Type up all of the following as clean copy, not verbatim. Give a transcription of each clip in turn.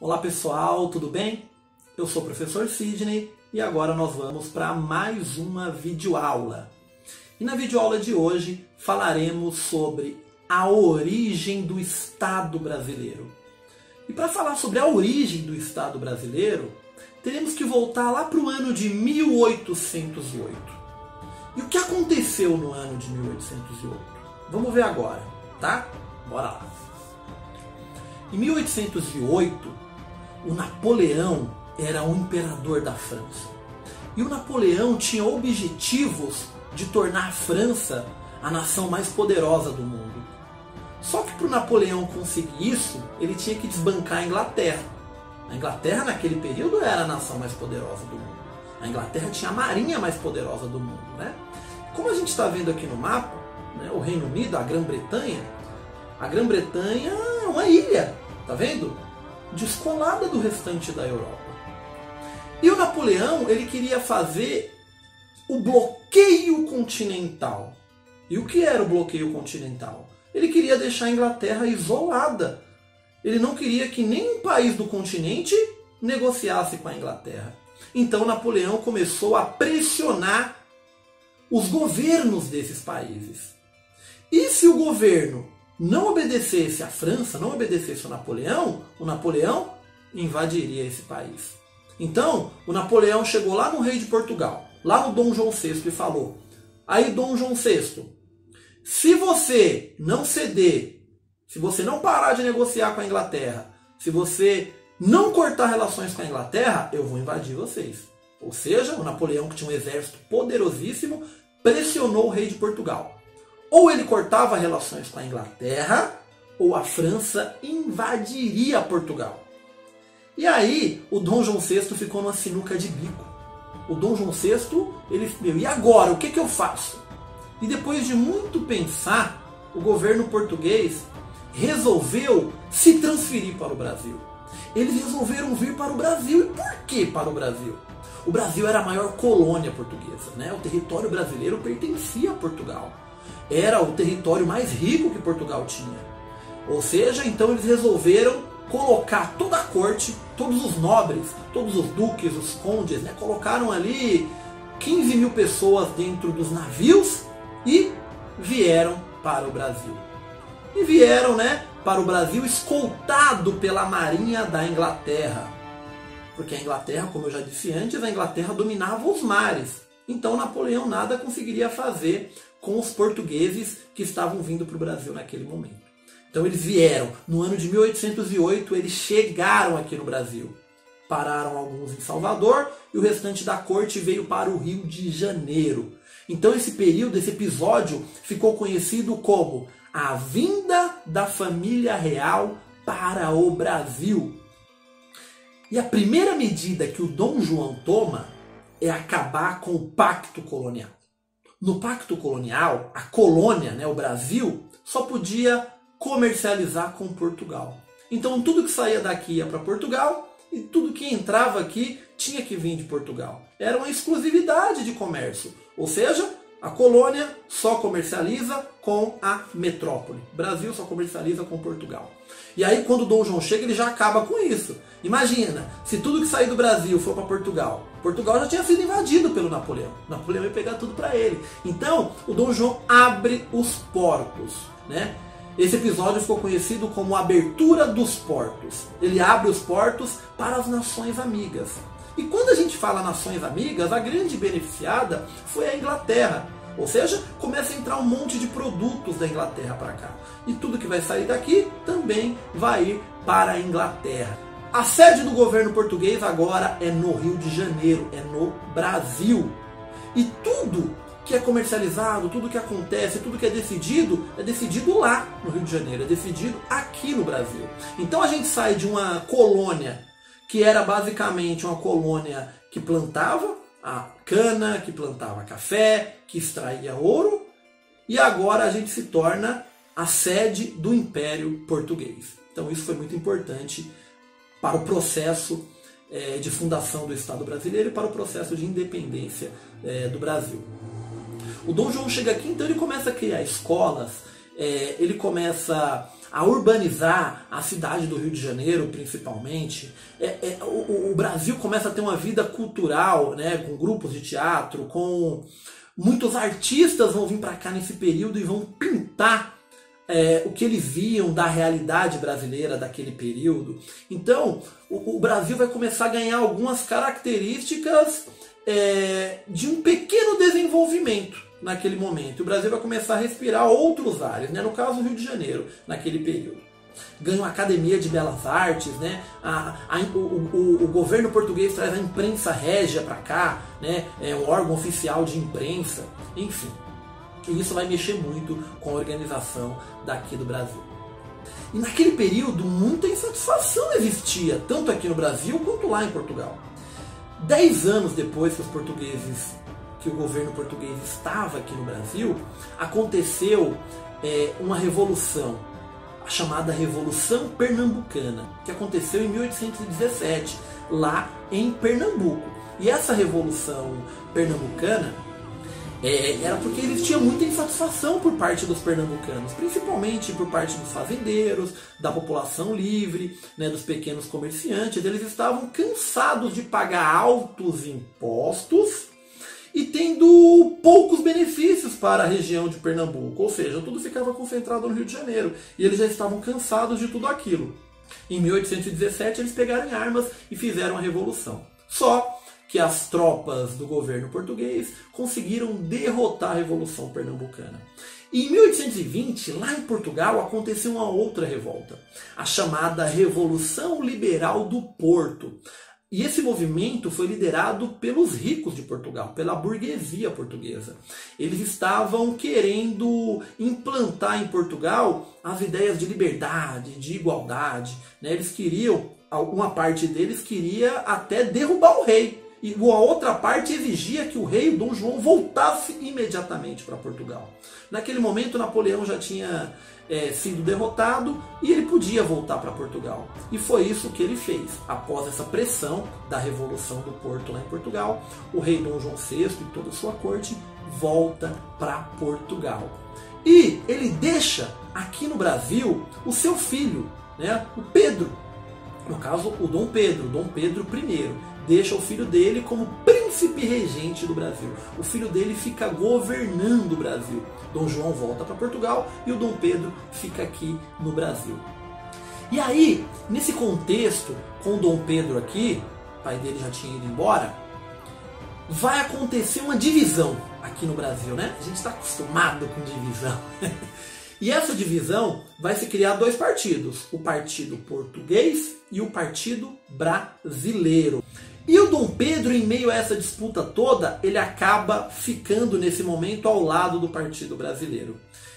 Olá pessoal, tudo bem? Eu sou o professor Sidney e agora nós vamos para mais uma videoaula. E na videoaula de hoje falaremos sobre a origem do Estado brasileiro. E para falar sobre a origem do Estado brasileiro, teremos que voltar lá para o ano de 1808. E o que aconteceu no ano de 1808? Vamos ver agora, tá? Bora lá. Em 1808, o Napoleão era o imperador da França. E o Napoleão tinha objetivos de tornar a França a nação mais poderosa do mundo. Só que para o Napoleão conseguir isso, ele tinha que desbancar a Inglaterra. A Inglaterra naquele período era a nação mais poderosa do mundo. A Inglaterra tinha a marinha mais poderosa do mundo, né? Como a gente está vendo aqui no mapa, né, o Reino Unido, a Grã-Bretanha é uma ilha, tá vendo? Descolada do restante da Europa. E o Napoleão, ele queria fazer o bloqueio continental. E o que era o bloqueio continental? Ele queria deixar a Inglaterra isolada. Ele não queria que nenhum país do continente negociasse com a Inglaterra. Então Napoleão começou a pressionar os governos desses países. E se o governo não obedecesse a França, não obedecesse o Napoleão invadiria esse país. Então, o Napoleão chegou lá no rei de Portugal, lá no Dom João VI e falou: aí Dom João VI, se você não ceder, se você não parar de negociar com a Inglaterra, se você não cortar relações com a Inglaterra, eu vou invadir vocês. Ou seja, o Napoleão, que tinha um exército poderosíssimo, pressionou o rei de Portugal. Ou ele cortava relações com a Inglaterra, ou a França invadiria Portugal. E aí, o Dom João VI ficou numa sinuca de bico. O Dom João VI, e agora, o que eu faço? E depois de muito pensar, o governo português resolveu se transferir para o Brasil. Eles resolveram vir para o Brasil. E por que para o Brasil? O Brasil era a maior colônia portuguesa, né? O território brasileiro pertencia a Portugal. Era o território mais rico que Portugal tinha. Ou seja, então eles resolveram colocar toda a corte, todos os nobres, todos os duques, os condes, né? Colocaram ali 15 mil pessoas dentro dos navios e vieram para o Brasil. E vieram, né, para o Brasil escoltado pela marinha da Inglaterra. Porque a Inglaterra, como eu já disse antes, a Inglaterra dominava os mares. Então Napoleão nada conseguiria fazer com os portugueses que estavam vindo para o Brasil naquele momento. Então eles vieram, no ano de 1808, eles chegaram aqui no Brasil. Pararam alguns em Salvador e o restante da corte veio para o Rio de Janeiro. Então esse período, esse episódio, ficou conhecido como a vinda da família real para o Brasil. E a primeira medida que o Dom João toma é acabar com o pacto colonial. No pacto colonial, a colônia, né, o Brasil, só podia comercializar com Portugal. Então tudo que saía daqui ia para Portugal e tudo que entrava aqui tinha que vir de Portugal. Era uma exclusividade de comércio. Ou seja, a colônia só comercializa com a metrópole. O Brasil só comercializa com Portugal. E aí quando o Dom João chega, ele já acaba com isso. Imagina, se tudo que sair do Brasil for para Portugal, Portugal já tinha sido invadido pelo Napoleão. Napoleão ia pegar tudo para ele. Então, o Dom João abre os portos, né? Esse episódio ficou conhecido como a abertura dos portos. Ele abre os portos para as nações amigas. E quando a gente fala nações amigas, a grande beneficiada foi a Inglaterra. Ou seja, começa a entrar um monte de produtos da Inglaterra para cá. E tudo que vai sair daqui também vai ir para a Inglaterra. A sede do governo português agora é no Rio de Janeiro, é no Brasil. E tudo que é comercializado, tudo que acontece, tudo que é decidido lá no Rio de Janeiro, é decidido aqui no Brasil. Então a gente sai de uma colônia que era basicamente uma colônia que plantava a cana, que plantava café, que extraía ouro, e agora a gente se torna a sede do Império Português. Então isso foi muito importante para o processo de fundação do Estado brasileiro e para o processo de independência do Brasil. O Dom João chega aqui, então ele começa a criar escolas ele começa a urbanizar a cidade do Rio de Janeiro, principalmente. O Brasil começa a ter uma vida cultural, né, com grupos de teatro, com muitos artistas vão vir para cá nesse período e vão pintar o que eles viam da realidade brasileira daquele período. Então, o Brasil vai começar a ganhar algumas características de um pequeno desenvolvimento naquele momento. O Brasil vai começar a respirar outros ares, né? No caso, o Rio de Janeiro, naquele período. Ganha uma academia de belas artes, né? O governo português traz a imprensa régia para cá, né? Um órgão oficial de imprensa, enfim. E isso vai mexer muito com a organização daqui do Brasil. E naquele período, muita insatisfação existia, tanto aqui no Brasil quanto lá em Portugal. 10 anos depois que o governo português estava aqui no Brasil, aconteceu uma revolução, a chamada Revolução Pernambucana, que aconteceu em 1817, lá em Pernambuco. E essa Revolução Pernambucana era porque existia muita insatisfação por parte dos pernambucanos, principalmente por parte dos fazendeiros, da população livre, né, dos pequenos comerciantes. Eles estavam cansados de pagar altos impostos e tendo poucos benefícios para a região de Pernambuco, ou seja, tudo ficava concentrado no Rio de Janeiro, e eles já estavam cansados de tudo aquilo. Em 1817 eles pegaram armas e fizeram a revolução. Só que as tropas do governo português conseguiram derrotar a Revolução Pernambucana. E em 1820, lá em Portugal, aconteceu uma outra revolta, a chamada Revolução Liberal do Porto. E esse movimento foi liderado pelos ricos de Portugal, pela burguesia portuguesa. Eles estavam querendo implantar em Portugal as ideias de liberdade, de igualdade, né? Eles queriam, uma parte deles queria até derrubar o rei. E a outra parte exigia que o rei Dom João voltasse imediatamente para Portugal. Naquele momento, Napoleão já tinha sido derrotado e ele podia voltar para Portugal. E foi isso que ele fez. Após essa pressão da Revolução do Porto lá em Portugal, o rei Dom João VI e toda a sua corte volta para Portugal. E ele deixa aqui no Brasil o seu filho, né, o Pedro. No caso, o Dom Pedro I. Deixa o filho dele como príncipe regente do Brasil. O filho dele fica governando o Brasil. Dom João volta para Portugal e o Dom Pedro fica aqui no Brasil. E aí, nesse contexto, com o Dom Pedro aqui, o pai dele já tinha ido embora, vai acontecer uma divisão aqui no Brasil, né? A gente está acostumado com divisão. E essa divisão vai se criar dois partidos, o Partido Português e o Partido Brasileiro. E o Dom Pedro, em meio a essa disputa toda, ele acaba ficando nesse momento ao lado do Partido Brasileiro.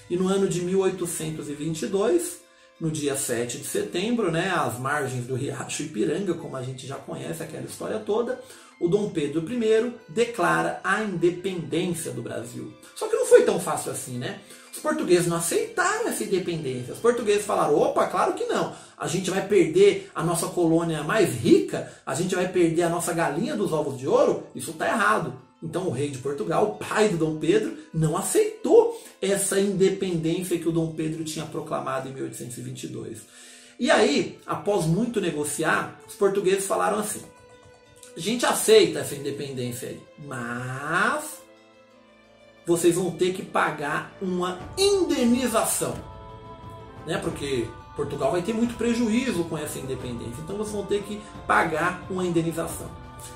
E no ano de 1822, no dia 7 de setembro, né, às margens do Riacho Ipiranga, como a gente já conhece aquela história toda, o Dom Pedro I declara a independência do Brasil. Só que não foi tão fácil assim, né? Os portugueses não aceitaram essa independência. Os portugueses falaram, opa, claro que não. A gente vai perder a nossa colônia mais rica, a gente vai perder a nossa galinha dos ovos de ouro, isso está errado. Então o rei de Portugal, o pai do Dom Pedro, não aceitou essa independência que o Dom Pedro tinha proclamado em 1822. E aí, após muito negociar, os portugueses falaram assim, a gente aceita essa independência aí, mas vocês vão ter que pagar uma indenização, né? Porque Portugal vai ter muito prejuízo com essa independência, então vocês vão ter que pagar uma indenização.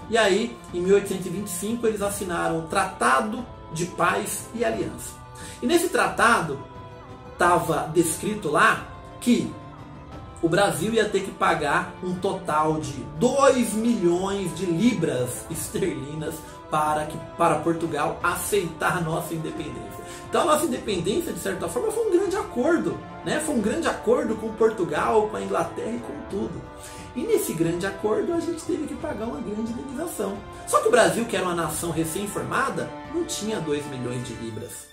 E aí, em 1825, eles assinaram o Tratado de Paz e Aliança. E nesse tratado estava descrito lá que o Brasil ia ter que pagar um total de 2 milhões de libras esterlinas para Portugal aceitar a nossa independência. Então a nossa independência, de certa forma, foi um grande acordo, né? Foi um grande acordo com Portugal, com a Inglaterra e com tudo. E nesse grande acordo a gente teve que pagar uma grande indenização. Só que o Brasil, que era uma nação recém-formada, não tinha 2 milhões de libras.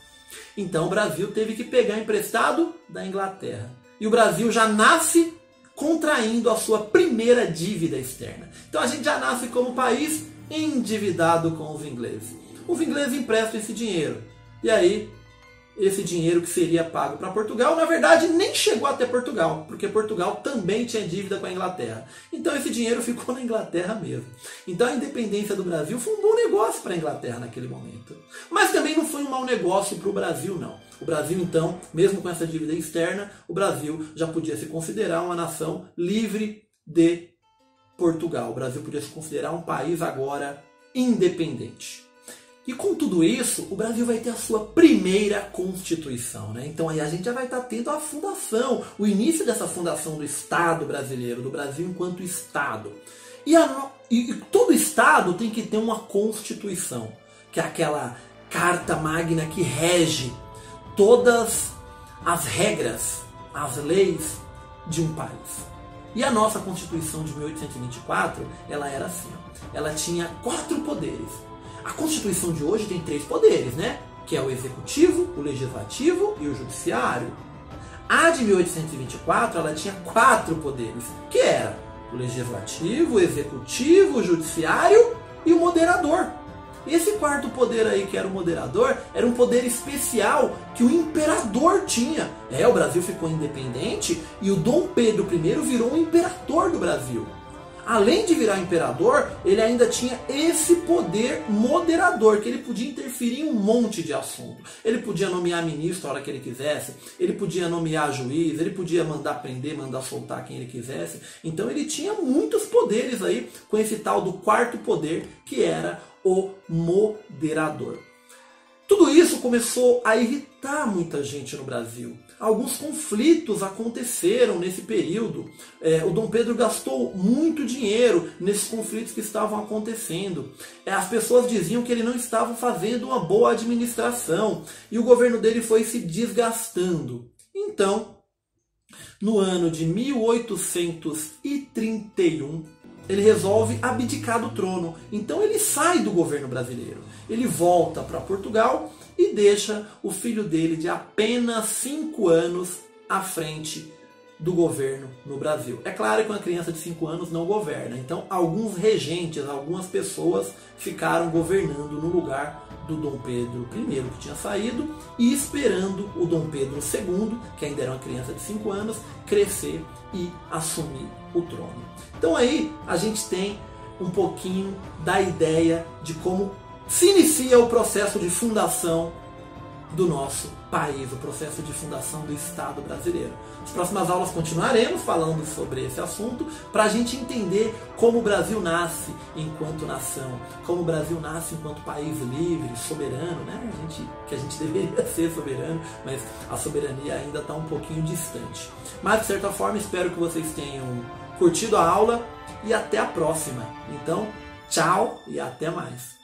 Então o Brasil teve que pegar emprestado da Inglaterra. E o Brasil já nasce contraindo a sua primeira dívida externa. Então a gente já nasce como país endividado com os ingleses. Os ingleses emprestam esse dinheiro. E aí esse dinheiro que seria pago para Portugal, na verdade, nem chegou até Portugal, porque Portugal também tinha dívida com a Inglaterra. Então esse dinheiro ficou na Inglaterra mesmo. Então a independência do Brasil foi um bom negócio para a Inglaterra naquele momento. Mas também não foi um mau negócio para o Brasil, não. O Brasil, então, mesmo com essa dívida externa, o Brasil já podia se considerar uma nação livre de Portugal. O Brasil podia se considerar um país agora independente. E com tudo isso, o Brasil vai ter a sua primeira Constituição, né? Então aí a gente já vai estar tendo a fundação, o início dessa fundação do Estado brasileiro, do Brasil enquanto Estado. E todo Estado tem que ter uma Constituição, que é aquela carta magna que rege todas as regras, as leis de um país. E a nossa Constituição de 1824, ela era assim, ó. Ela tinha 4 poderes. A Constituição de hoje tem 3 poderes, né? Que é o Executivo, o Legislativo e o Judiciário. A de 1824, ela tinha 4 poderes, que era o Legislativo, o Executivo, o Judiciário e o Moderador. Esse 4º poder aí, que era o moderador, era um poder especial que o imperador tinha. O Brasil ficou independente e o Dom Pedro I virou o imperador do Brasil. Além de virar imperador, ele ainda tinha esse poder moderador, que ele podia interferir em um monte de assunto. Ele podia nomear ministro a hora que ele quisesse, ele podia nomear juiz, ele podia mandar prender, mandar soltar quem ele quisesse. Então ele tinha muitos poderes aí com esse tal do 4º poder, que era o moderador. Tudo isso começou a irritar muita gente no Brasil. Alguns conflitos aconteceram nesse período. O Dom Pedro gastou muito dinheiro nesses conflitos que estavam acontecendo. As pessoas diziam que ele não estava fazendo uma boa administração e o governo dele foi se desgastando. Então, no ano de 1831, ele resolve abdicar do trono. Então ele sai do governo brasileiro. Ele volta para Portugal e deixa o filho dele de apenas 5 anos à frente do governo no Brasil. É claro que uma criança de 5 anos não governa. Então alguns regentes, algumas pessoas ficaram governando no lugar do Dom Pedro I, que tinha saído, e esperando o Dom Pedro II, que ainda era uma criança de 5 anos, crescer e assumir o trono. Então aí a gente tem um pouquinho da ideia de como se inicia o processo de fundação do nosso país, o processo de fundação do Estado brasileiro. Nas próximas aulas continuaremos falando sobre esse assunto para a gente entender como o Brasil nasce enquanto nação, como o Brasil nasce enquanto país livre, soberano, né? Que a gente deveria ser soberano, mas a soberania ainda está um pouquinho distante. Mas de certa forma espero que vocês tenham curtido a aula e até a próxima. Então, tchau e até mais.